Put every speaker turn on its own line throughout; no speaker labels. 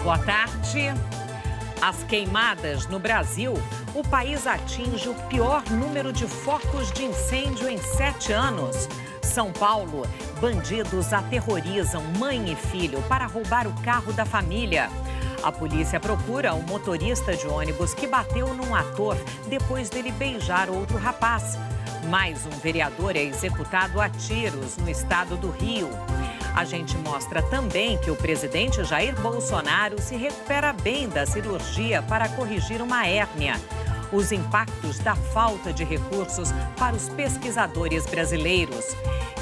Boa tarde. As queimadas no Brasil, o país atinge o pior número de focos de incêndio em 7 anos. São Paulo, bandidos aterrorizam mãe e filho para roubar o carro da família. A polícia procura um motorista de ônibus que bateu num ator depois dele beijar outro rapaz. Mais um vereador é executado a tiros no estado do Rio. A gente mostra também que o presidente Jair Bolsonaro se recupera bem da cirurgia para corrigir uma hérnia. Os impactos da falta de recursos para os pesquisadores brasileiros.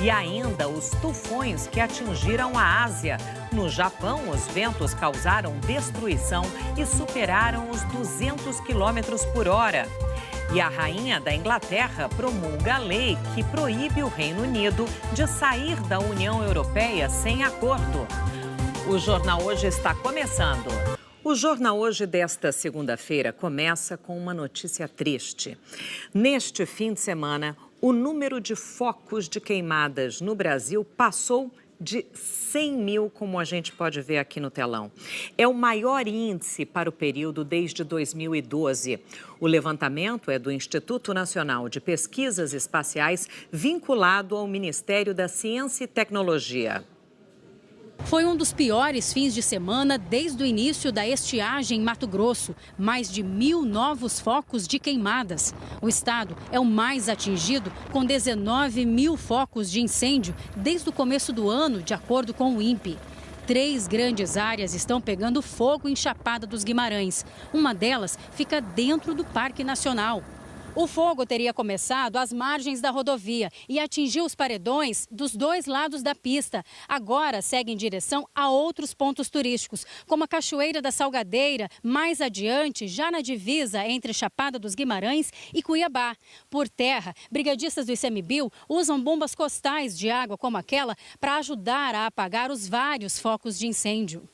E ainda os tufões que atingiram a Ásia. No Japão, os ventos causaram destruição e superaram os 200 quilômetros por hora. E a rainha da Inglaterra promulga a lei que proíbe o Reino Unido de sair da União Europeia sem acordo. O Jornal Hoje está começando. O Jornal Hoje desta segunda-feira começa com uma notícia triste. Neste fim de semana, o número de focos de queimadas no Brasil passou de 100 mil, como a gente pode ver aqui no telão. É o maior índice para o período desde 2012. O levantamento é do Instituto Nacional de Pesquisas Espaciais, vinculado ao Ministério da Ciência e Tecnologia.
Foi um dos piores fins de semana desde o início da estiagem em Mato Grosso. Mais de 1.000 novos focos de queimadas. O estado é o mais atingido, com 19 mil focos de incêndio desde o começo do ano, de acordo com o INPE. 3 grandes áreas estão pegando fogo em Chapada dos Guimarães. Uma delas fica dentro do Parque Nacional. O fogo teria começado às margens da rodovia e atingiu os paredões dos 2 lados da pista. Agora segue em direção a outros pontos turísticos, como a Cachoeira da Salgadeira, mais adiante, já na divisa entre Chapada dos Guimarães e Cuiabá. Por terra, brigadistas do ICMBio usam bombas costais de água como aquela para ajudar a apagar os vários focos de incêndio.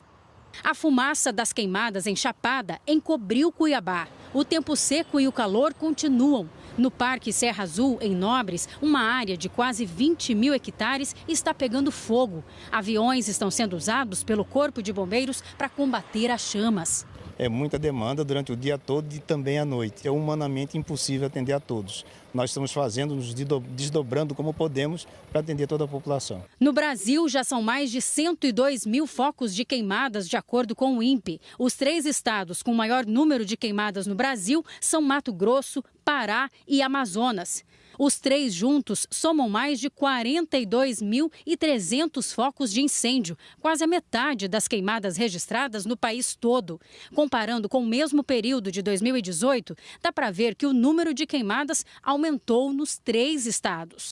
A fumaça das queimadas em Chapada encobriu Cuiabá. O tempo seco e o calor continuam. No Parque Serra Azul, em Nobres, uma área de quase 20 mil hectares está pegando fogo. Aviões estão sendo usados pelo Corpo de Bombeiros para combater as chamas.
É muita demanda durante o dia todo e também à noite. É humanamente impossível atender a todos. Nós estamos fazendo, nos desdobrando como podemos para atender toda a população.
No Brasil, já são mais de 102 mil focos de queimadas, de acordo com o INPE. Os 3 estados com maior número de queimadas no Brasil são Mato Grosso, Pará e Amazonas. Os 3 juntos somam mais de 42.300 focos de incêndio, quase a metade das queimadas registradas no país todo. Comparando com o mesmo período de 2018, dá para ver que o número de queimadas aumentou nos 3 estados.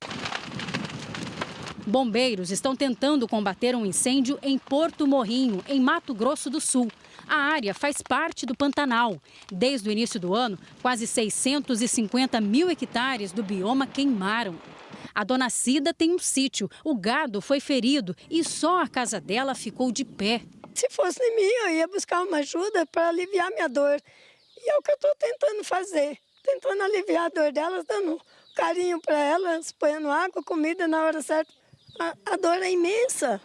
Bombeiros estão tentando combater um incêndio em Porto Morrinho, em Mato Grosso do Sul. A área faz parte do Pantanal. Desde o início do ano, quase 650 mil hectares do bioma queimaram. A dona Cida tem um sítio, o gado foi ferido e só a casa dela ficou de pé.
Se fosse em mim, eu ia buscar uma ajuda para aliviar minha dor. E é o que eu estou tentando fazer, tentando aliviar a dor delas, dando carinho para elas, ponhando água, comida na hora certa. A dor é imensa.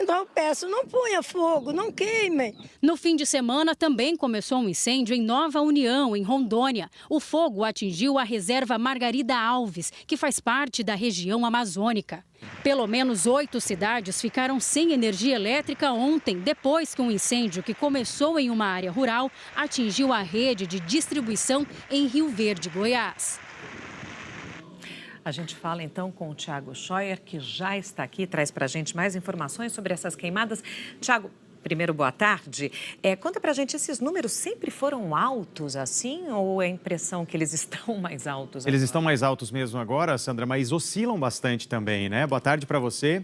Então eu peço, não ponha fogo, não queime.
No fim de semana também começou um incêndio em Nova União, em Rondônia. O fogo atingiu a reserva Margarida Alves, que faz parte da região amazônica. Pelo menos 8 cidades ficaram sem energia elétrica ontem, depois que um incêndio que começou em uma área rural atingiu a rede de distribuição em Rio Verde, Goiás.
A gente fala então com o Thiago Scheuer, que já está aqui, traz para a gente mais informações sobre essas queimadas. Thiago, primeiro, boa tarde. Conta pra gente, esses números sempre foram altos assim ou é a impressão que eles estão mais altos agora?
Eles estão mais altos mesmo agora, Sandra, mas oscilam bastante também, né? Boa tarde para você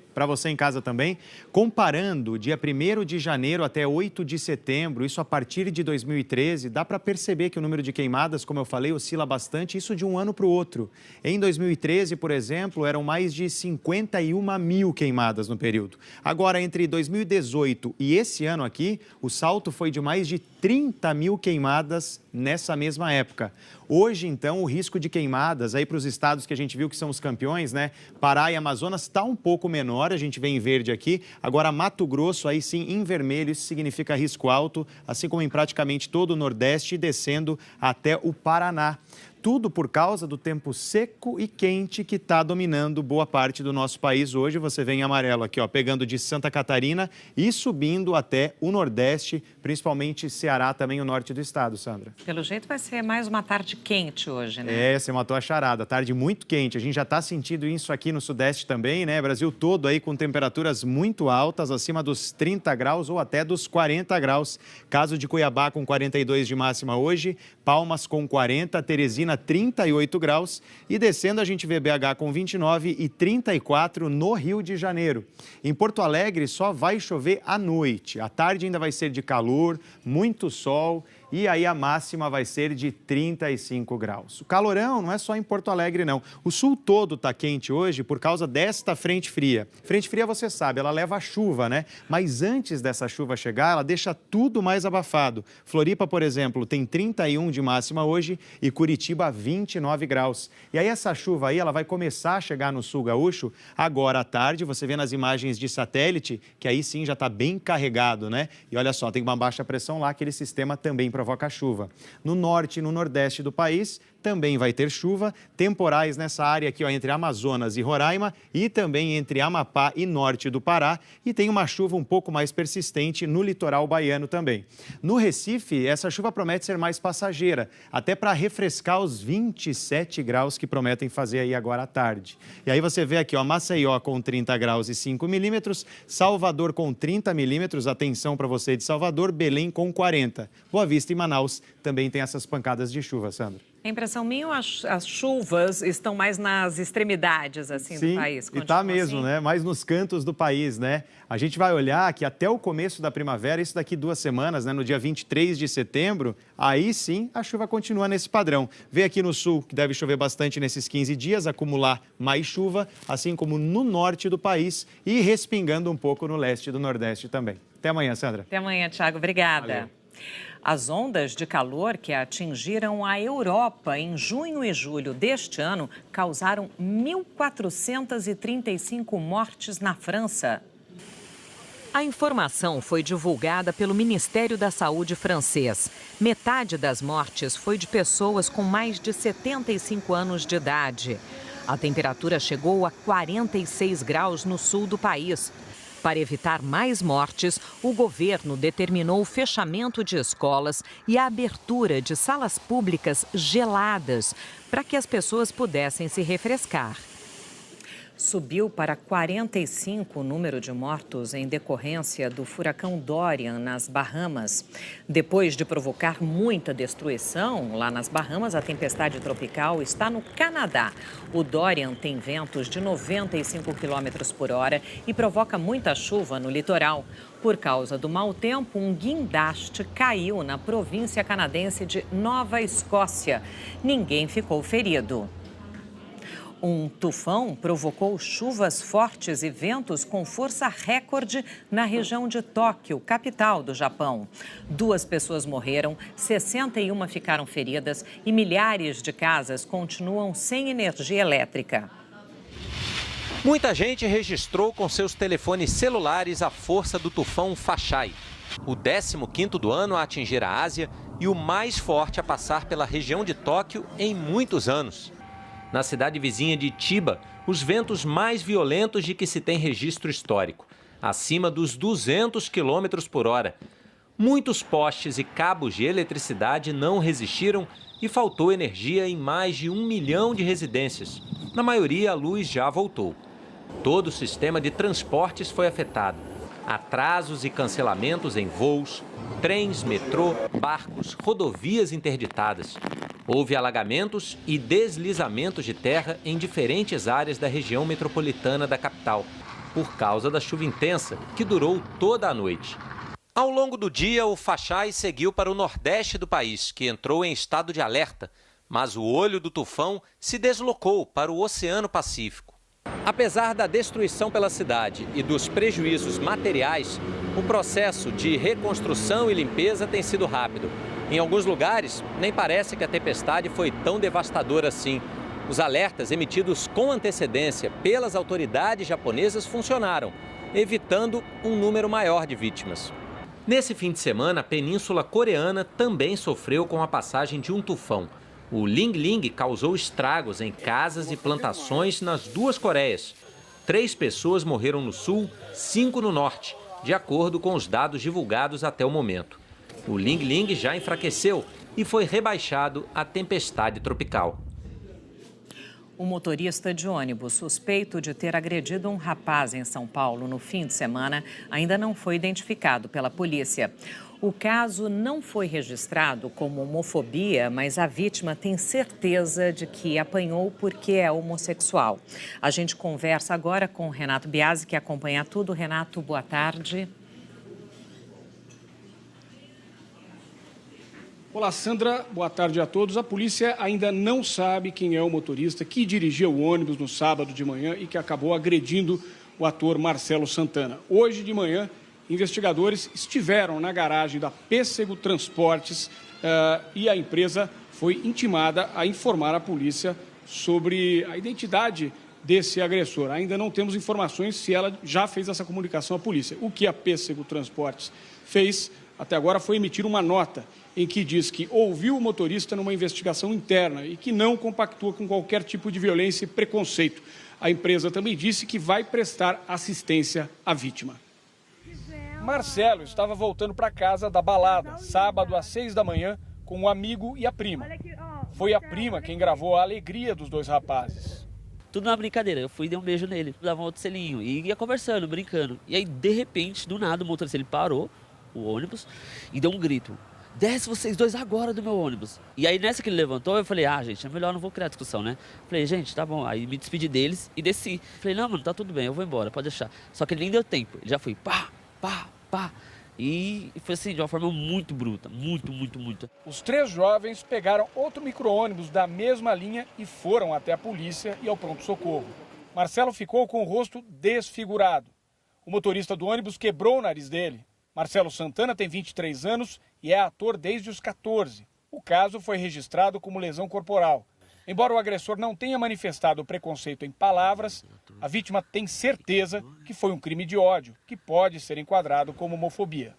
em casa também. Comparando dia 1º de janeiro até 8 de setembro, isso a partir de 2013, dá para perceber que o número de queimadas, como eu falei, oscila bastante, isso de um ano para o outro. Em 2013, por exemplo, eram mais de 51 mil queimadas no período. Agora, entre 2018 e esse ano aqui, o salto foi de mais de 30 mil queimadas nessa mesma época. Hoje, então, o risco de queimadas aí para os estados que a gente viu que são os campeões, né? Pará e Amazonas, está um pouco menor, a gente vê em verde aqui. Agora, Mato Grosso, aí sim, em vermelho, isso significa risco alto, assim como em praticamente todo o Nordeste, descendo até o Paraná. Tudo por causa do tempo seco e quente que está dominando boa parte do nosso país hoje. Você vê em amarelo aqui, ó, pegando de Santa Catarina e subindo até o Nordeste, principalmente Ceará, também o norte do estado, Sandra.
Pelo jeito vai ser mais uma tarde quente hoje, né?
É, você matou a charada. Tarde muito quente. A gente já está sentindo isso aqui no Sudeste também, né? Brasil todo aí com temperaturas muito altas, acima dos 30 graus ou até dos 40 graus. Caso de Cuiabá com 42 de máxima hoje, Palmas com 40, Teresina 38 graus e descendo a gente vê BH com 29 e 34 no Rio de Janeiro. Em Porto Alegre só vai chover à noite. À tarde ainda vai ser de calor, muito sol e aí a máxima vai ser de 35 graus. O calorão não é só em Porto Alegre, não. O sul todo está quente hoje por causa desta frente fria. Frente fria, você sabe, ela leva a chuva, né? Mas antes dessa chuva chegar, ela deixa tudo mais abafado. Floripa, por exemplo, tem 31 de máxima hoje e Curitiba 29 graus. E aí essa chuva aí, ela vai começar a chegar no sul gaúcho agora à tarde. Você vê nas imagens de satélite que aí sim já está bem carregado, né? E olha só, tem uma baixa pressão lá, aquele sistema também provoca chuva. No norte e no nordeste do país também vai ter chuva, temporais nessa área aqui, ó, entre Amazonas e Roraima e também entre Amapá e norte do Pará e tem uma chuva um pouco mais persistente no litoral baiano também. No Recife, essa chuva promete ser mais passageira, até para refrescar os 27 graus que prometem fazer aí agora à tarde. E aí você vê aqui, ó, Maceió com 30 graus e 5 milímetros, Salvador com 30 milímetros, atenção para você de Salvador, Belém com 40. Boa Vista e Manaus também tem essas pancadas de chuva, Sandra.
A impressão minha, as chuvas estão mais nas extremidades assim,
Sim,
do país.
Sim, e está mesmo, né? Mais nos cantos do país, né? A gente vai olhar que até o começo da primavera, isso daqui 2 semanas, né? No dia 23 de setembro, aí sim a chuva continua nesse padrão. Vê aqui no sul, que deve chover bastante nesses 15 dias, acumular mais chuva, assim como no norte do país e respingando um pouco no leste do Nordeste também. Até amanhã, Sandra.
Até amanhã, Thiago. Obrigada.
Valeu.
As ondas de calor que atingiram a Europa em junho e julho deste ano causaram 1.435 mortes na França. A informação foi divulgada pelo Ministério da Saúde francês. Metade das mortes foi de pessoas com mais de 75 anos de idade. A temperatura chegou a 46 graus no sul do país. Para evitar mais mortes, o governo determinou o fechamento de escolas e a abertura de salas públicas geladas para que as pessoas pudessem se refrescar. Subiu para 45 o número de mortos em decorrência do furacão Dorian nas Bahamas. Depois de provocar muita destruição lá nas Bahamas, a tempestade tropical está no Canadá. O Dorian tem ventos de 95 km por hora e provoca muita chuva no litoral. Por causa do mau tempo, um guindaste caiu na província canadense de Nova Escócia. Ninguém ficou ferido. Um tufão provocou chuvas fortes e ventos com força recorde na região de Tóquio, capital do Japão. 2 pessoas morreram, 61 ficaram feridas e milhares de casas continuam sem energia elétrica.
Muita gente registrou com seus telefones celulares a força do tufão Faxai, o 15º do ano a atingir a Ásia e o mais forte a passar pela região de Tóquio em muitos anos. Na cidade vizinha de Chiba, os ventos mais violentos de que se tem registro histórico, acima dos 200 km por hora. Muitos postes e cabos de eletricidade não resistiram e faltou energia em mais de 1 milhão de residências. Na maioria, a luz já voltou. Todo o sistema de transportes foi afetado. Atrasos e cancelamentos em voos, trens, metrô, barcos, rodovias interditadas. Houve alagamentos e deslizamentos de terra em diferentes áreas da região metropolitana da capital, por causa da chuva intensa, que durou toda a noite. Ao longo do dia, o Faxai seguiu para o nordeste do país, que entrou em estado de alerta, mas o olho do tufão se deslocou para o Oceano Pacífico. Apesar da destruição pela cidade e dos prejuízos materiais, o processo de reconstrução e limpeza tem sido rápido. Em alguns lugares, nem parece que a tempestade foi tão devastadora assim. Os alertas emitidos com antecedência pelas autoridades japonesas funcionaram, evitando um número maior de vítimas. Nesse fim de semana, a Península Coreana também sofreu com a passagem de um tufão. O Ling Ling causou estragos em casas e plantações nas duas Coreias. 3 pessoas morreram no sul, 5 no norte, de acordo com os dados divulgados até o momento. O Ling Ling já enfraqueceu e foi rebaixado à tempestade tropical.
O motorista de ônibus suspeito de ter agredido um rapaz em São Paulo no fim de semana ainda não foi identificado pela polícia. O caso não foi registrado como homofobia, mas a vítima tem certeza de que apanhou porque é homossexual. A gente conversa agora com o Renato Biasi, que acompanha tudo. Renato, boa tarde.
Olá, Sandra. Boa tarde a todos. A polícia ainda não sabe quem é o motorista que dirigia o ônibus no sábado de manhã e que acabou agredindo o ator Marcelo Santana. Hoje de manhã, investigadores estiveram na garagem da Pêssego Transportes e a empresa foi intimada a informar a polícia sobre a identidade desse agressor. Ainda não temos informações se ela já fez essa comunicação à polícia. O que a Pêssego Transportes fez até agora foi emitir uma nota em que diz que ouviu o motorista numa investigação interna e que não compactua com qualquer tipo de violência e preconceito. A empresa também disse que vai prestar assistência à vítima. Marcelo estava voltando para casa da balada, sábado às 6 da manhã, com um amigo e a prima. Foi a prima quem gravou a alegria dos 2 rapazes.
Tudo na brincadeira, eu fui e dei um beijo nele, dava um outro selinho e ia conversando, brincando. E aí, de repente, do nada, o motorista ele parou o ônibus e deu um grito. Desce vocês 2 agora do meu ônibus. E aí, nessa que ele levantou, eu falei, gente, é melhor, não vou criar discussão, né? Falei, gente, tá bom. Aí me despedi deles e desci. Falei, não, mano, tá tudo bem, eu vou embora, pode deixar. Só que ele nem deu tempo, ele já foi pá, pá, pá. E foi assim, de uma forma muito bruta, muito.
Os 3 jovens pegaram outro micro-ônibus da mesma linha e foram até a polícia e ao pronto-socorro. Marcelo ficou com o rosto desfigurado. O motorista do ônibus quebrou o nariz dele. Marcelo Santana tem 23 anos e é ator desde os 14. O caso foi registrado como lesão corporal. Embora o agressor não tenha manifestado preconceito em palavras, a vítima tem certeza que foi um crime de ódio, que pode ser enquadrado como homofobia.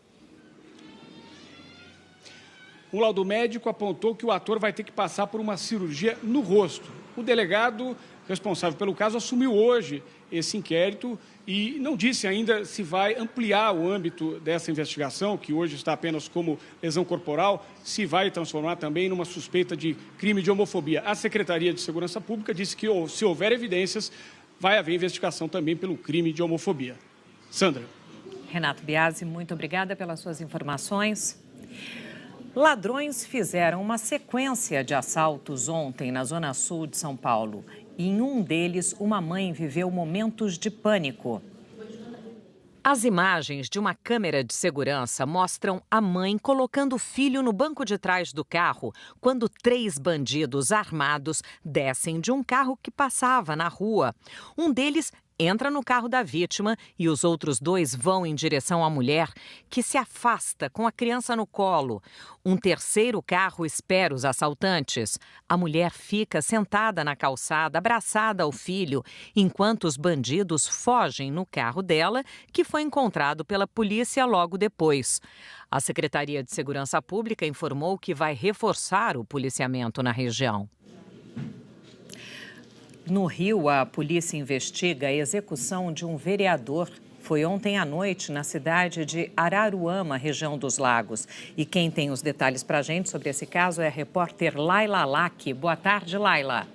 Um laudo médico apontou que o ator vai ter que passar por uma cirurgia no rosto. O delegado responsável pelo caso assumiu hoje esse inquérito e não disse ainda se vai ampliar o âmbito dessa investigação, que hoje está apenas como lesão corporal, se vai transformar também numa suspeita de crime de homofobia. A Secretaria de Segurança Pública disse que, se houver evidências, vai haver investigação também pelo crime de homofobia. Sandra.
Renato Biasi, muito obrigada pelas suas informações. Ladrões fizeram uma sequência de assaltos ontem na zona sul de São Paulo. E em um deles, uma mãe viveu momentos de pânico. As imagens de uma câmera de segurança mostram a mãe colocando o filho no banco de trás do carro quando 3 bandidos armados descem de um carro que passava na rua. Um deles entra no carro da vítima e os outros 2 vão em direção à mulher, que se afasta com a criança no colo. Um terceiro carro espera os assaltantes. A mulher fica sentada na calçada, abraçada ao filho, enquanto os bandidos fogem no carro dela, que foi encontrado pela polícia logo depois. A Secretaria de Segurança Pública informou que vai reforçar o policiamento na região. No Rio, a polícia investiga a execução de um vereador. Foi ontem à noite na cidade de Araruama, região dos Lagos. E quem tem os detalhes para a gente sobre esse caso é a repórter Laila Lack. Boa tarde, Laila.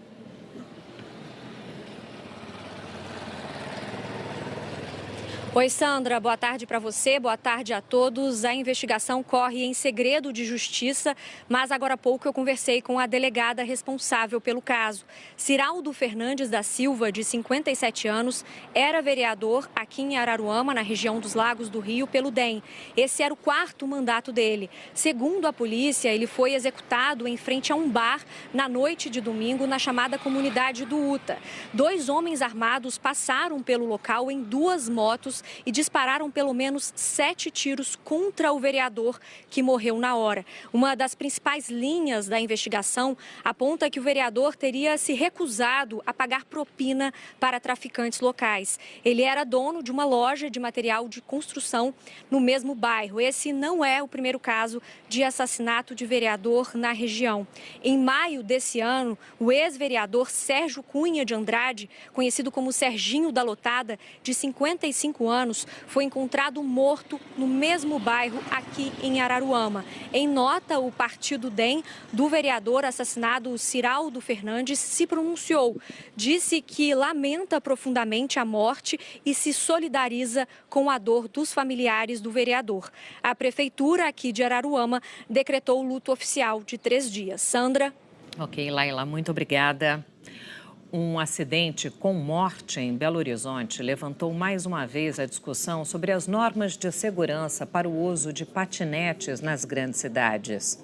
Oi, Sandra. Boa tarde para você, boa tarde a todos. A investigação corre em segredo de justiça, mas agora há pouco eu conversei com a delegada responsável pelo caso. Ciraldo Fernandes da Silva, de 57 anos, era vereador aqui em Araruama, na região dos Lagos do Rio, pelo DEM. Esse era o 4º mandato dele. Segundo a polícia, ele foi executado em frente a um bar na noite de domingo, na chamada comunidade do Uta. 2 homens armados passaram pelo local em 2 motos e dispararam pelo menos 7 tiros contra o vereador, que morreu na hora. Uma das principais linhas da investigação aponta que o vereador teria se recusado a pagar propina para traficantes locais. Ele era dono de uma loja de material de construção no mesmo bairro. Esse não é o primeiro caso de assassinato de vereador na região. Em maio desse ano, o ex-vereador Sérgio Cunha de Andrade, conhecido como Serginho da Lotada, de 55 anos, foi encontrado morto no mesmo bairro aqui em Araruama. Em nota, o partido DEM do vereador assassinado Ciraldo Fernandes se pronunciou. Disse que lamenta profundamente a morte e se solidariza com a dor dos familiares do vereador. A prefeitura aqui de Araruama decretou o luto oficial de 3 dias. Sandra?
Ok, Laila, muito obrigada. Um acidente com morte em Belo Horizonte levantou mais uma vez a discussão sobre as normas de segurança para o uso de patinetes nas grandes cidades.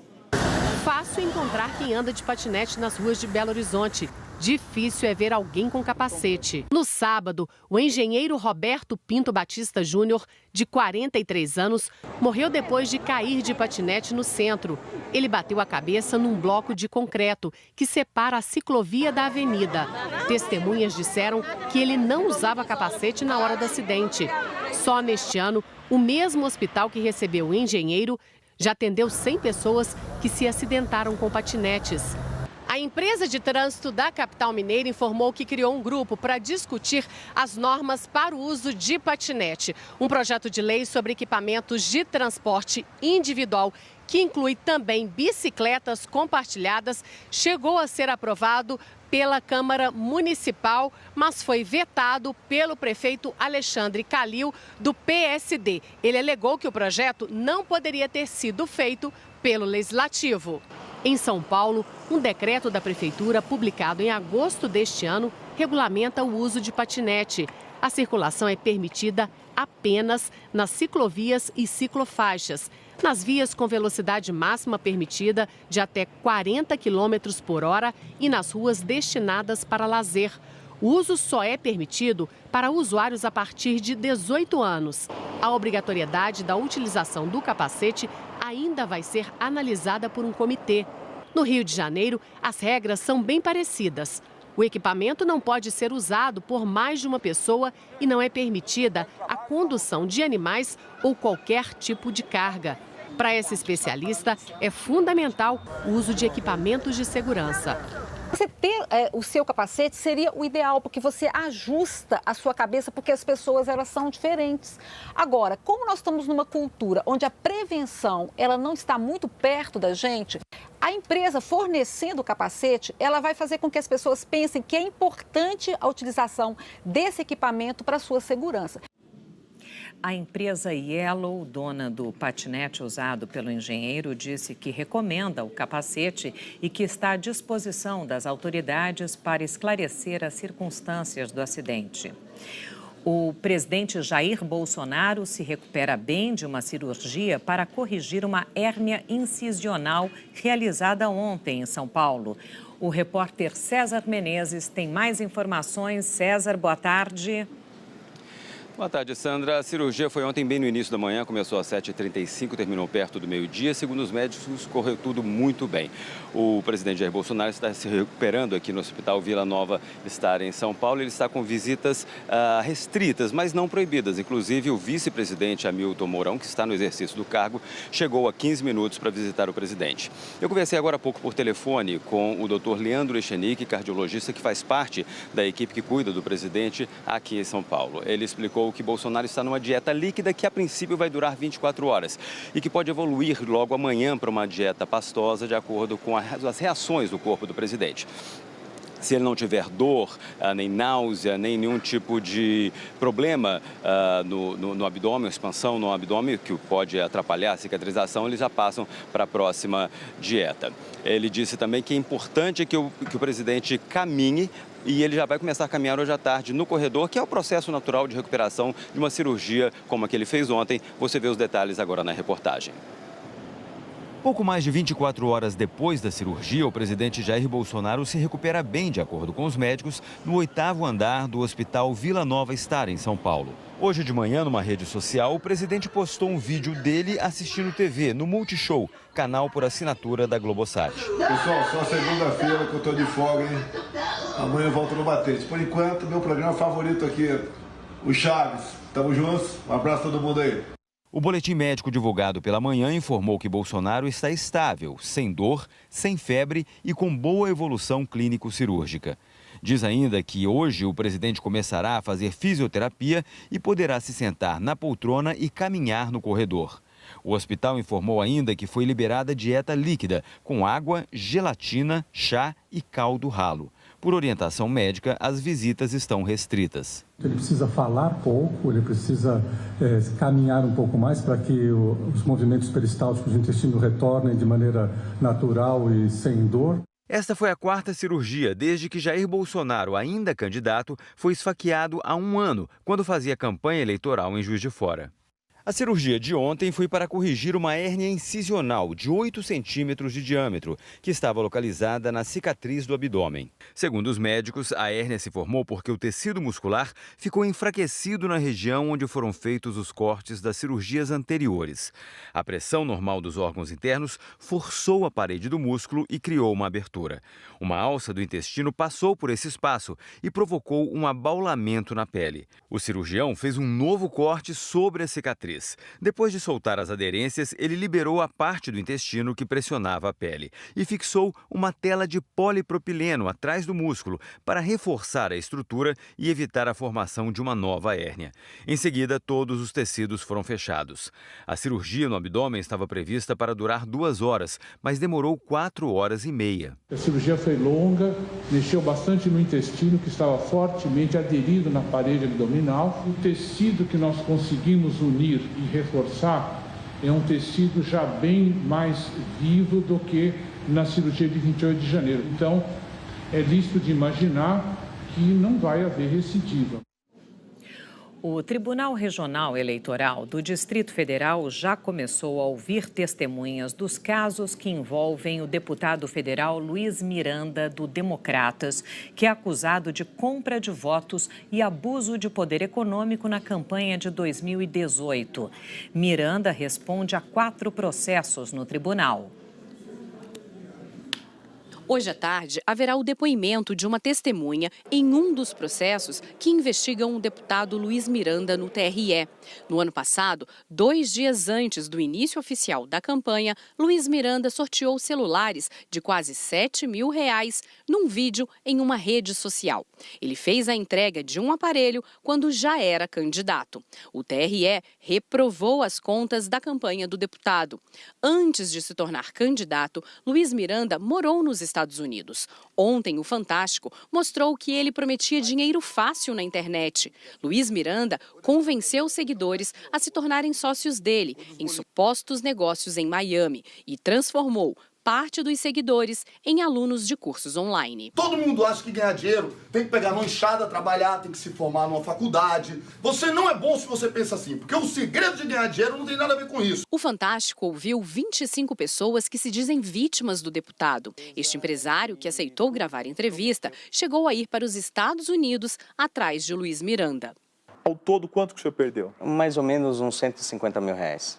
Fácil encontrar quem anda de patinete nas ruas de Belo Horizonte. Difícil é ver alguém com capacete. No sábado, o engenheiro Roberto Pinto Batista Júnior, de 43 anos, morreu depois de cair de patinete no centro. Ele bateu a cabeça num bloco de concreto que separa a ciclovia da avenida. Testemunhas disseram que ele não usava capacete na hora do acidente. Só neste ano, o mesmo hospital que recebeu o engenheiro já atendeu 100 pessoas que se acidentaram com patinetes. A empresa de trânsito da capital mineira informou que criou um grupo para discutir as normas para o uso de patinete. Um projeto de lei sobre equipamentos de transporte individual, que inclui também bicicletas compartilhadas, chegou a ser aprovado pela Câmara Municipal, mas foi vetado pelo prefeito Alexandre Calil, do PSD. Ele alegou que o projeto não poderia ter sido feito pelo Legislativo. Em São Paulo, um decreto da Prefeitura, publicado em agosto deste ano, regulamenta o uso de patinete. A circulação é permitida apenas nas ciclovias e ciclofaixas. Nas vias com velocidade máxima permitida de até 40 km por hora e nas ruas destinadas para lazer. O uso só é permitido para usuários a partir de 18 anos. A obrigatoriedade da utilização do capacete ainda vai ser analisada por um comitê. No Rio de Janeiro, as regras são bem parecidas. O equipamento não pode ser usado por mais de uma pessoa e não é permitida a condução de animais ou qualquer tipo de carga. Para esse especialista, é fundamental o uso de equipamentos de segurança.
Você ter o seu capacete seria o ideal, porque você ajusta a sua cabeça, porque as pessoas elas são diferentes. Agora, como nós estamos numa cultura onde a prevenção ela não está muito perto da gente, a empresa fornecendo o capacete, ela vai fazer com que as pessoas pensem que é importante a utilização desse equipamento para a sua segurança.
A empresa Yellow, dona do patinete usado pelo engenheiro, disse que recomenda o capacete e que está à disposição das autoridades para esclarecer as circunstâncias do acidente. O presidente Jair Bolsonaro se recupera bem de uma cirurgia para corrigir uma hérnia incisional realizada ontem em São Paulo. O repórter César Menezes tem mais informações. César, boa tarde.
Boa tarde, Sandra. A cirurgia foi ontem bem no início da manhã, começou às 7h35, terminou perto do meio-dia. Segundo os médicos, correu tudo muito bem. O presidente Jair Bolsonaro está se recuperando aqui no Hospital Vila Nova Star, em São Paulo. Ele está com visitas restritas, mas não proibidas. Inclusive, o vice-presidente Hamilton Mourão, que está no exercício do cargo, chegou há 15 minutos para visitar o presidente. Eu conversei agora há pouco por telefone com o Dr. Leandro Echenique, cardiologista que faz parte da equipe que cuida do presidente aqui em São Paulo. Ele explicou que Bolsonaro está numa dieta líquida que a princípio vai durar 24 horas e que pode evoluir logo amanhã para uma dieta pastosa de acordo com as reações do corpo do presidente. Se ele não tiver dor, nem náusea, nem nenhum tipo de problema no abdômen, expansão no abdômen, que pode atrapalhar a cicatrização, eles já passam para a próxima dieta. Ele disse também que é importante que o presidente caminhe, e ele já vai começar a caminhar hoje à tarde no corredor, que é o processo natural de recuperação de uma cirurgia como a que ele fez ontem. Você vê os detalhes agora na reportagem.
Pouco mais de 24 horas depois da cirurgia, o presidente Jair Bolsonaro se recupera bem, de acordo com os médicos, no 8º andar do Hospital Vila Nova Star, em São Paulo. Hoje de manhã, numa rede social, o presidente postou um vídeo dele assistindo TV no Multishow, canal por assinatura da Globosat.
Pessoal, só segunda-feira que eu tô de folga, hein? Amanhã eu volto no Batente. Por enquanto, meu programa favorito aqui, o Chaves. Tamo juntos, um abraço a todo mundo aí.
O boletim médico divulgado pela manhã informou que Bolsonaro está estável, sem dor, sem febre e com boa evolução clínico-cirúrgica. Diz ainda que hoje o presidente começará a fazer fisioterapia e poderá se sentar na poltrona e caminhar no corredor. O hospital informou ainda que foi liberada dieta líquida, com água, gelatina, chá e caldo ralo. Por orientação médica, as visitas estão restritas.
Ele precisa falar pouco, ele precisa caminhar um pouco mais para que os movimentos peristálticos do intestino retornem de maneira natural e sem dor.
Esta foi a 4ª cirurgia desde que Jair Bolsonaro, ainda candidato, foi esfaqueado há 1 ano, quando fazia campanha eleitoral em Juiz de Fora. A cirurgia de ontem foi para corrigir uma hérnia incisional de 8 centímetros de diâmetro, que estava localizada na cicatriz do abdômen. Segundo os médicos, a hérnia se formou porque o tecido muscular ficou enfraquecido na região onde foram feitos os cortes das cirurgias anteriores. A pressão normal dos órgãos internos forçou a parede do músculo e criou uma abertura. Uma alça do intestino passou por esse espaço e provocou um abaulamento na pele. O cirurgião fez um novo corte sobre a cicatriz. Depois de soltar as aderências, ele liberou a parte do intestino que pressionava a pele e fixou uma tela de polipropileno atrás do músculo para reforçar a estrutura e evitar a formação de uma nova hérnia. Em seguida, todos os tecidos foram fechados. A cirurgia no abdômen estava prevista para durar 2 horas, mas demorou 4 horas e meia.
A cirurgia foi longa, mexeu bastante no intestino, que estava fortemente aderido na parede abdominal. O tecido que nós conseguimos unir e reforçar é um tecido já bem mais vivo do que na cirurgia de 28 de janeiro. Então, é lícito de imaginar que não vai haver recidiva.
O Tribunal Regional Eleitoral do Distrito Federal já começou a ouvir testemunhas dos casos que envolvem o deputado federal Luiz Miranda, do Democratas, que é acusado de compra de votos e abuso de poder econômico na campanha de 2018. Miranda responde a 4 processos no tribunal.
Hoje à tarde, haverá o depoimento de uma testemunha em um dos processos que investigam o deputado Luiz Miranda no TRE. No ano passado, 2 dias antes do início oficial da campanha, Luiz Miranda sorteou celulares de quase R$7 mil num vídeo em uma rede social. Ele fez a entrega de um aparelho quando já era candidato. O TRE reprovou as contas da campanha do deputado. Antes de se tornar candidato, Luiz Miranda morou nos Estados Unidos. Ontem, o Fantástico mostrou que ele prometia dinheiro fácil na internet. Luiz Miranda convenceu seguidores a se tornarem sócios dele em supostos negócios em Miami e transformou parte dos seguidores em alunos de cursos online.
Todo mundo acha que ganhar dinheiro tem que pegar uma enxada, trabalhar, tem que se formar numa faculdade. Você não é bom se você pensa assim, porque o segredo de ganhar dinheiro não tem nada a ver com isso.
O Fantástico ouviu 25 pessoas que se dizem vítimas do deputado. Este empresário, que aceitou gravar a entrevista, chegou a ir para os Estados Unidos atrás de Luiz Miranda.
Ao todo, quanto que o senhor perdeu?
Mais ou menos uns R$150 mil.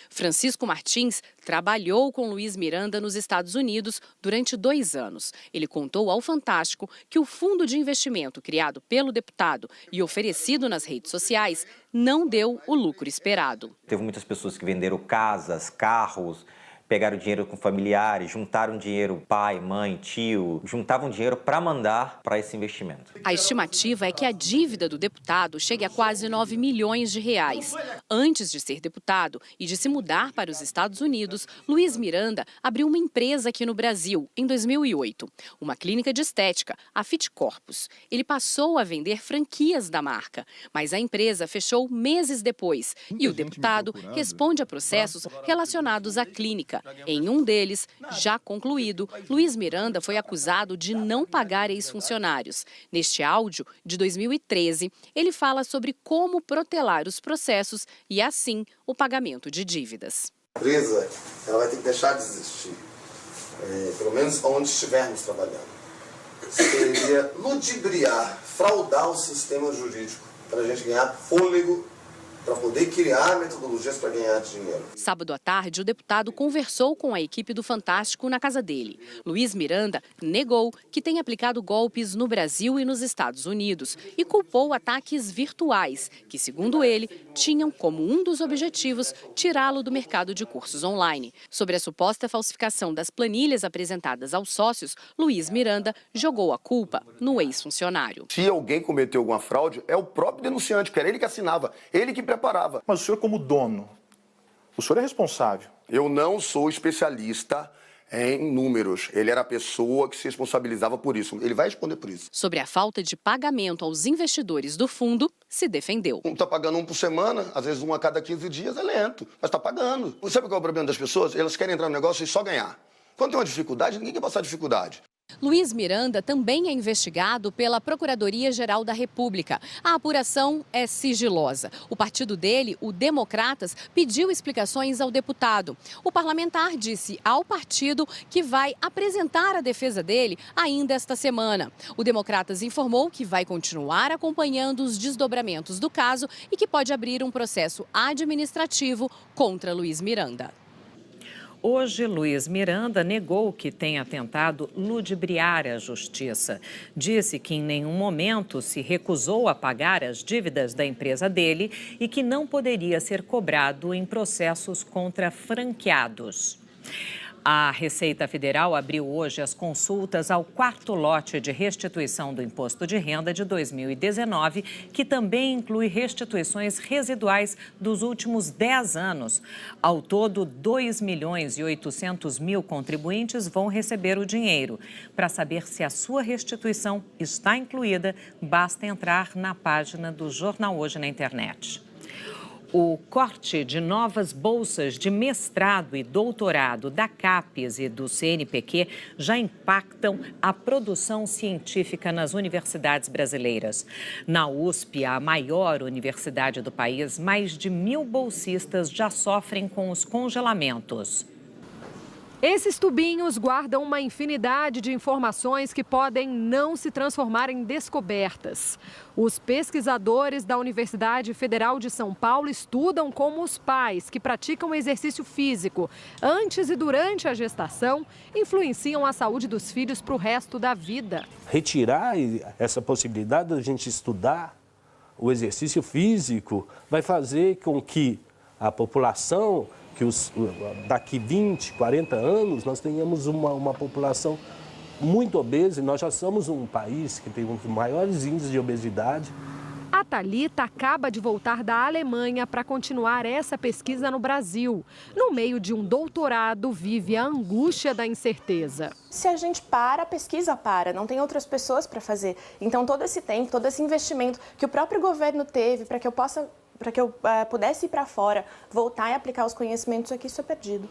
Francisco Martins trabalhou com Luiz Miranda nos Estados Unidos durante 2 anos. Ele contou ao Fantástico que o fundo de investimento criado pelo deputado e oferecido nas redes sociais não deu o lucro esperado.
Teve muitas pessoas que venderam casas, carros, pegaram dinheiro com familiares, juntaram dinheiro, pai, mãe, tio, juntavam dinheiro para mandar para esse investimento.
A estimativa é que a dívida do deputado chegue a quase 9 milhões de reais. Antes de ser deputado e de se mudar para os Estados Unidos, Luiz Miranda abriu uma empresa aqui no Brasil, em 2008. Uma clínica de estética, a Fit Corpus. Ele passou a vender franquias da marca, mas a empresa fechou meses depois. E o deputado responde a processos relacionados à clínica. Em um deles, já concluído, Luiz Miranda foi acusado de não pagar ex-funcionários. Neste áudio, de 2013, ele fala sobre como protelar os processos e, assim, o pagamento de dívidas.
A empresa ela vai ter que deixar de existir, pelo menos onde estivermos trabalhando. Seria ludibriar, fraudar o sistema jurídico para a gente ganhar fôlego, para poder criar metodologias para ganhar dinheiro.
Sábado à tarde, o deputado conversou com a equipe do Fantástico na casa dele. Luiz Miranda negou que tem aplicado golpes no Brasil e nos Estados Unidos e culpou ataques virtuais, que, segundo ele, tinham como um dos objetivos tirá-lo do mercado de cursos online. Sobre a suposta falsificação das planilhas apresentadas aos sócios, Luiz Miranda jogou a culpa no ex-funcionário.
Se alguém cometeu alguma fraude, é o próprio denunciante, que era ele que assinava, ele que preparava.
Mas o senhor, como dono, o senhor é responsável?
Eu não sou especialista em números. Ele era a pessoa que se responsabilizava por isso. Ele vai responder por isso.
Sobre a falta de pagamento aos investidores do fundo, se defendeu.
Está pagando um por semana, às vezes um a cada 15 dias, é lento, mas está pagando. Sabe qual é o problema das pessoas? Elas querem entrar no negócio e só ganhar. Quando tem uma dificuldade, ninguém quer passar dificuldade.
Luiz Miranda também é investigado pela Procuradoria-Geral da República. A apuração é sigilosa. O partido dele, o Democratas, pediu explicações ao deputado. O parlamentar disse ao partido que vai apresentar a defesa dele ainda esta semana. O Democratas informou que vai continuar acompanhando os desdobramentos do caso e que pode abrir um processo administrativo contra Luiz Miranda.
Hoje, Luiz Miranda negou que tenha tentado ludibriar a justiça. Disse que em nenhum momento se recusou a pagar as dívidas da empresa dele e que não poderia ser cobrado em processos contra franqueados. A Receita Federal abriu hoje as consultas ao 4º lote de restituição do Imposto de Renda de 2019, que também inclui restituições residuais dos últimos 10 anos. Ao todo, 2.800.000 contribuintes vão receber o dinheiro. Para saber se a sua restituição está incluída, basta entrar na página do Jornal Hoje na internet. O corte de novas bolsas de mestrado e doutorado da CAPES e do CNPq já impactam a produção científica nas universidades brasileiras. Na USP, a maior universidade do país, mais de 1.000 bolsistas já sofrem com os congelamentos.
Esses tubinhos guardam uma infinidade de informações que podem não se transformar em descobertas. Os pesquisadores da Universidade Federal de São Paulo estudam como os pais que praticam exercício físico antes e durante a gestação influenciam a saúde dos filhos para o resto da vida.
Retirar essa possibilidade da gente estudar o exercício físico vai fazer com que a população, que daqui 20, 40 anos, nós tenhamos uma população muito obesa e nós já somos um país que tem um dos maiores índices de obesidade.
A Thalita acaba de voltar da Alemanha para continuar essa pesquisa no Brasil. No meio de um doutorado, vive a angústia da incerteza.
Se a gente para, a pesquisa para, não tem outras pessoas para fazer. Então todo esse tempo, todo esse investimento que o próprio governo teve para que eu pudesse ir para fora, voltar e aplicar os conhecimentos aqui, isso é perdido.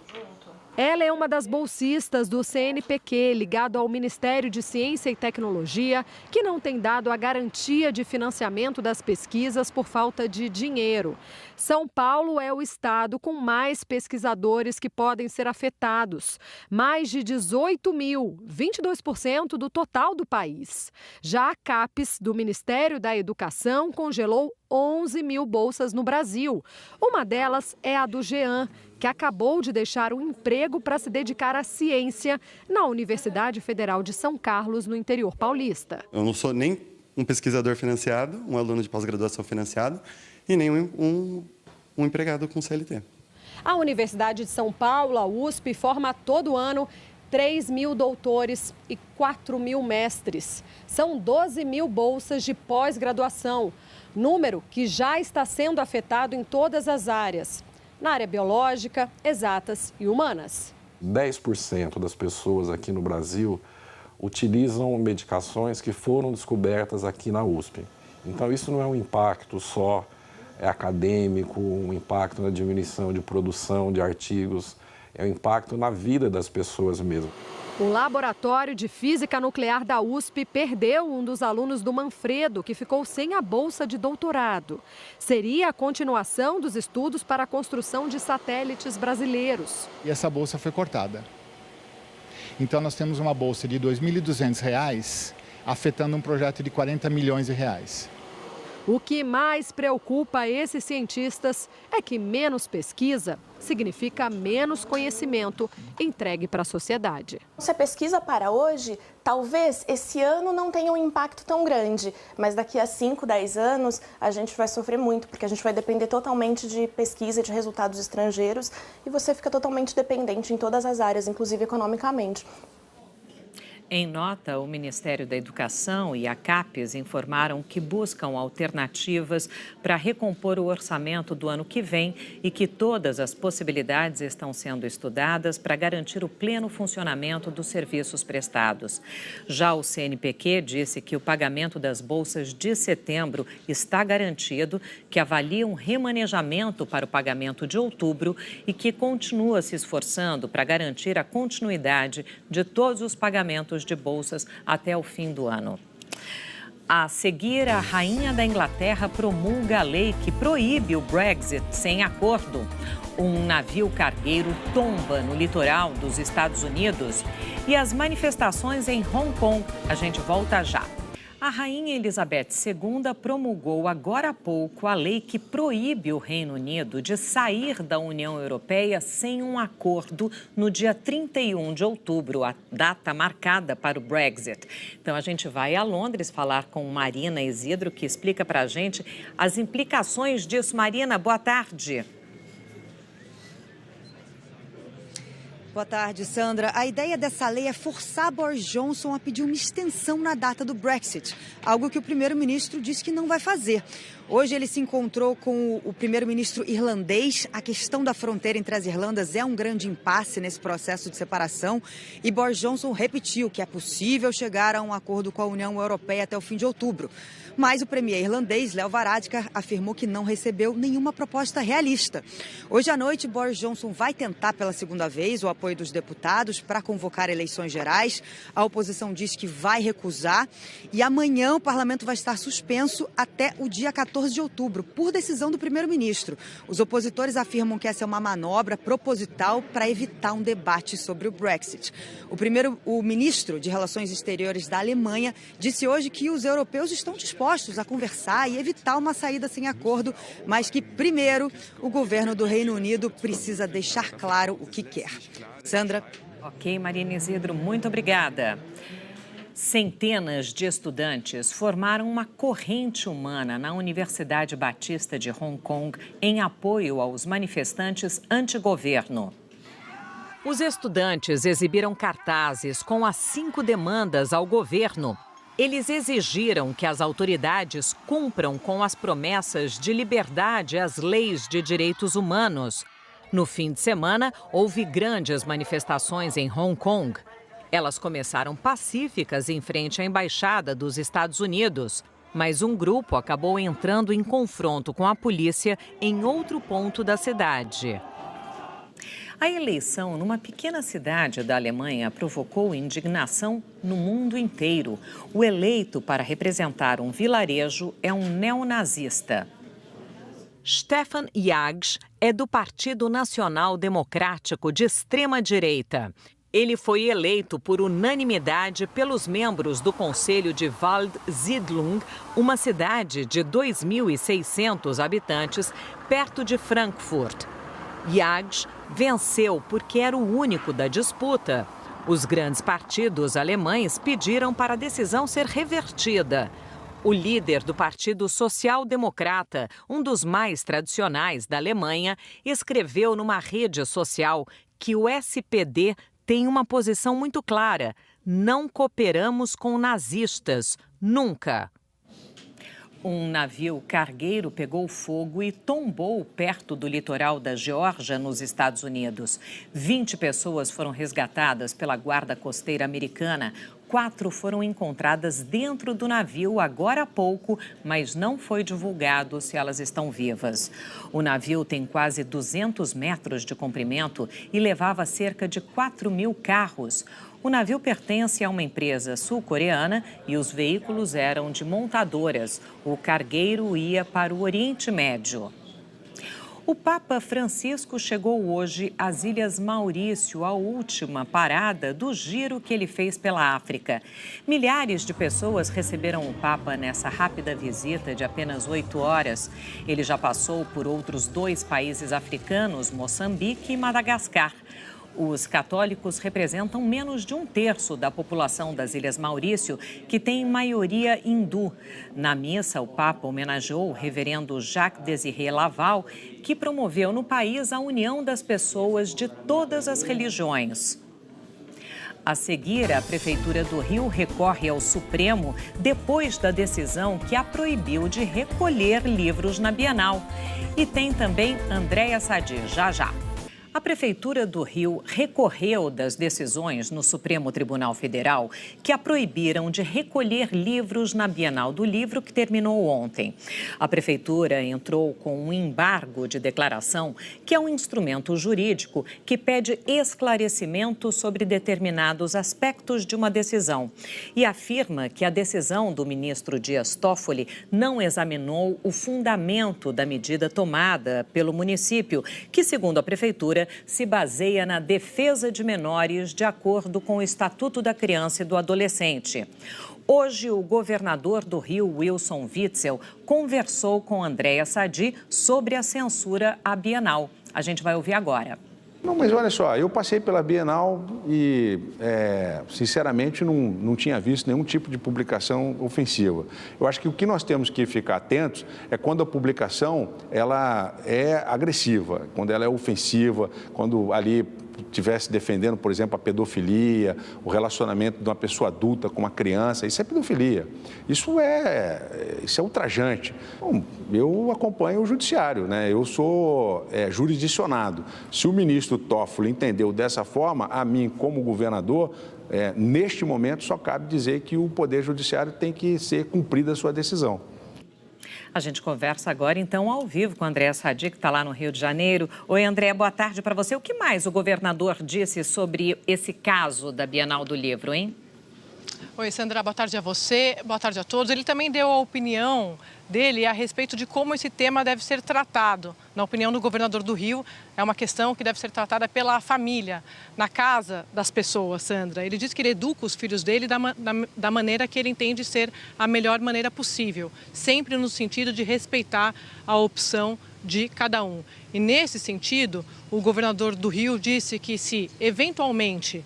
Ela é uma das bolsistas do CNPq, ligado ao Ministério de Ciência e Tecnologia, que não tem dado a garantia de financiamento das pesquisas por falta de dinheiro. São Paulo é o estado com mais pesquisadores que podem ser afetados. Mais de 18 mil, 22% do total do país. Já a CAPES, do Ministério da Educação, congelou 11 mil bolsas no Brasil. Uma delas é a do Jean, que acabou de deixar um emprego para se dedicar à ciência na Universidade Federal de São Carlos, no interior paulista.
Eu não sou nem um pesquisador financiado, um aluno de pós-graduação financiado e nem um empregado com CLT.
A Universidade de São Paulo, a USP, forma todo ano 3.000 doutores e 4.000 mestres. São 12.000 bolsas de pós-graduação, número que já está sendo afetado em todas as áreas, na área biológica, exatas e humanas.
10% das pessoas aqui no Brasil utilizam medicações que foram descobertas aqui na USP. Então, isso não é um impacto só acadêmico, um impacto na diminuição de produção de artigos, é um impacto na vida das pessoas mesmo.
O Laboratório de Física Nuclear da USP perdeu um dos alunos do Manfredo, que ficou sem a bolsa de doutorado. Seria a continuação dos estudos para a construção de satélites brasileiros.
E essa bolsa foi cortada. Então, nós temos uma bolsa de R$ 2.200, afetando um projeto de 40 milhões de reais.
O que mais preocupa esses cientistas é que menos pesquisa significa menos conhecimento entregue para a sociedade.
Se a pesquisa para hoje, talvez esse ano não tenha um impacto tão grande, mas daqui a 5, 10 anos a gente vai sofrer muito, porque a gente vai depender totalmente de pesquisa, de resultados estrangeiros, e você fica totalmente dependente em todas as áreas, inclusive economicamente.
Em nota, o Ministério da Educação e a CAPES informaram que buscam alternativas para recompor o orçamento do ano que vem e que todas as possibilidades estão sendo estudadas para garantir o pleno funcionamento dos serviços prestados. Já o CNPq disse que o pagamento das bolsas de setembro está garantido, que avalia um remanejamento para o pagamento de outubro e que continua se esforçando para garantir a continuidade de todos os pagamentos de bolsas até o fim do ano. A seguir, a rainha da Inglaterra promulga a lei que proíbe o Brexit sem acordo. Um navio cargueiro tomba no litoral dos Estados Unidos e as manifestações em Hong Kong. A gente volta já. A rainha Elizabeth II promulgou agora há pouco a lei que proíbe o Reino Unido de sair da União Europeia sem um acordo no dia 31 de outubro, a data marcada para o Brexit. Então, a gente vai a Londres falar com Marina Isidro, que explica para a gente as implicações disso. Marina, boa tarde.
Boa tarde, Sandra. A ideia dessa lei é forçar Boris Johnson a pedir uma extensão na data do Brexit, algo que o primeiro-ministro disse que não vai fazer. Hoje ele se encontrou com o primeiro-ministro irlandês. A questão da fronteira entre as Irlandas é um grande impasse nesse processo de separação e Boris Johnson repetiu que é possível chegar a um acordo com a União Europeia até o fim de outubro. Mas o premier irlandês, Leo Varadkar, afirmou que não recebeu nenhuma proposta realista. Hoje à noite, Boris Johnson vai tentar pela segunda vez o apoio dos deputados para convocar eleições gerais. A oposição diz que vai recusar e amanhã o parlamento vai estar suspenso até o dia 14 de outubro, por decisão do primeiro-ministro. Os opositores afirmam que essa é uma manobra proposital para evitar um debate sobre o Brexit. O ministro de Relações Exteriores da Alemanha disse hoje que os europeus estão dispostos a conversar e evitar uma saída sem acordo, mas que, primeiro, o governo do Reino Unido precisa deixar claro o que quer. Sandra.
Ok, Marina Isidro, muito obrigada. Centenas de estudantes formaram uma corrente humana na Universidade Batista de Hong Kong em apoio aos manifestantes anti-governo. Os estudantes exibiram cartazes com as 5 demandas ao governo. Eles exigiram que as autoridades cumpram com as promessas de liberdade e as leis de direitos humanos. No fim de semana, houve grandes manifestações em Hong Kong. Elas começaram pacíficas em frente à Embaixada dos Estados Unidos, mas um grupo acabou entrando em confronto com a polícia em outro ponto da cidade. A eleição numa pequena cidade da Alemanha provocou indignação no mundo inteiro. O eleito para representar um vilarejo é um neonazista. Stefan Jags é do Partido Nacional Democrático de extrema-direita. Ele foi eleito por unanimidade pelos membros do Conselho de Waldsiedlung, uma cidade de 2.600 habitantes, perto de Frankfurt. Jags venceu porque era o único da disputa. Os grandes partidos alemães pediram para a decisão ser revertida. O líder do Partido Social Democrata, um dos mais tradicionais da Alemanha, escreveu numa rede social que o SPD tem uma posição muito clara: não cooperamos com nazistas, nunca. Um navio cargueiro pegou fogo e tombou perto do litoral da Geórgia, nos Estados Unidos. 20 pessoas foram resgatadas pela Guarda Costeira americana. 4 foram encontradas dentro do navio agora há pouco, mas não foi divulgado se elas estão vivas. O navio tem quase 200 metros de comprimento e levava cerca de 4.000 carros. O navio pertence a uma empresa sul-coreana e os veículos eram de montadoras. O cargueiro ia para o Oriente Médio. O Papa Francisco chegou hoje às Ilhas Maurício, a última parada do giro que ele fez pela África. Milhares de pessoas receberam o Papa nessa rápida visita de apenas 8 horas. Ele já passou por outros 2 países africanos, Moçambique e Madagascar. Os católicos representam menos de 1/3 da população das Ilhas Maurício, que tem maioria hindu. Na missa, o Papa homenageou o reverendo Jacques Désiré Laval, que promoveu no país a união das pessoas de todas as religiões. A seguir, a Prefeitura do Rio recorre ao Supremo depois da decisão que a proibiu de recolher livros na Bienal. E tem também Andréa Sadi, já. A Prefeitura do Rio recorreu das decisões no Supremo Tribunal Federal que a proibiram de recolher livros na Bienal do Livro, que terminou ontem. A Prefeitura entrou com um embargo de declaração, que é um instrumento jurídico que pede esclarecimento sobre determinados aspectos de uma decisão e afirma que a decisão do ministro Dias Toffoli não examinou o fundamento da medida tomada pelo município, que, segundo a Prefeitura, se baseia na defesa de menores de acordo com o Estatuto da Criança e do Adolescente. Hoje, o governador do Rio, Wilson Witzel, conversou com Andréa Sadi sobre a censura à Bienal. A gente vai ouvir agora.
Não, mas olha só, eu passei pela Bienal e, sinceramente, não tinha visto nenhum tipo de publicação ofensiva. Eu acho que o que nós temos que ficar atentos é quando a publicação ela é agressiva, quando ela é ofensiva, quando ali estivesse defendendo, por exemplo, a pedofilia, o relacionamento de uma pessoa adulta com uma criança, isso é pedofilia, isso é ultrajante. Bom, eu acompanho o judiciário, né? Eu sou jurisdicionado. Se o ministro Toffoli entendeu dessa forma, a mim, como governador, neste momento só cabe dizer que o Poder Judiciário tem que ser cumprida a sua decisão.
A gente conversa agora, então, ao vivo com a Andréa Sadi, que está lá no Rio de Janeiro. Oi, Andréa, boa tarde para você. O que mais o governador disse sobre esse caso da Bienal do Livro, hein?
Oi, Sandra, boa tarde a você, boa tarde a todos. Ele também deu a opinião dele a respeito de como esse tema deve ser tratado. Na opinião do governador do Rio, é uma questão que deve ser tratada pela família, na casa das pessoas, Sandra. Ele diz que ele educa os filhos dele da maneira que ele entende ser a melhor maneira possível, sempre no sentido de respeitar a opção de cada um. E nesse sentido, o governador do Rio disse que se, eventualmente,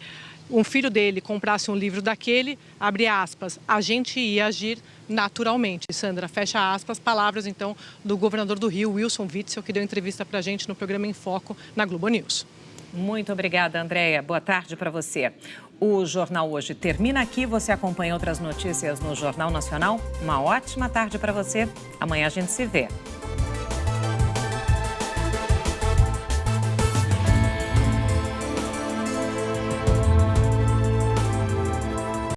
um filho dele comprasse um livro daquele, abre aspas, a gente ia agir naturalmente. Sandra, fecha aspas, palavras então do governador do Rio, Wilson Witzel, que deu entrevista para a gente no programa Em Foco na Globo News.
Muito obrigada, Andréa. Boa tarde para você. O Jornal Hoje termina aqui. Você acompanha outras notícias no Jornal Nacional. Uma ótima tarde para você. Amanhã a gente se vê.